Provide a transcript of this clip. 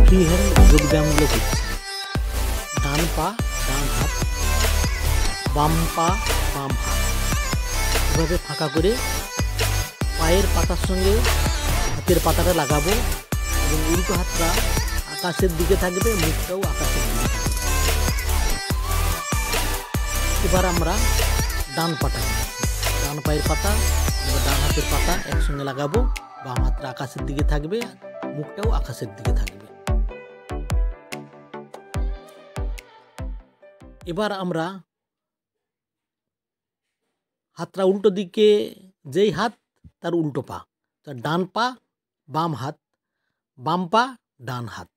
Free hand যোগব্যায়ামগুলো করছি। ডান পা ডান হাত, বাম পা বাম হাত, এভাবে ফাঁকা করে পায়ের পাতার সঙ্গে হাতের পাতাটা লাগাবো এবং উল্টো হাতটা আকাশের দিকে থাকবে, মুখটাও আকাশের দিকে থাকবে। এবার আমরা ডান পাটা, ডান পায়ের পাতা এবং ডান হাতের পাতা একসঙ্গে লাগাবো, বাম হাতটা আকাশের দিকে থাকবে, মুখটাও আকাশের দিকে থাকবে। এবার আমরা হাতটা উল্টো দিকে, যেই হাত তার উল্টো পা, ডান পা বাম হাত, বাম পা ডান হাত।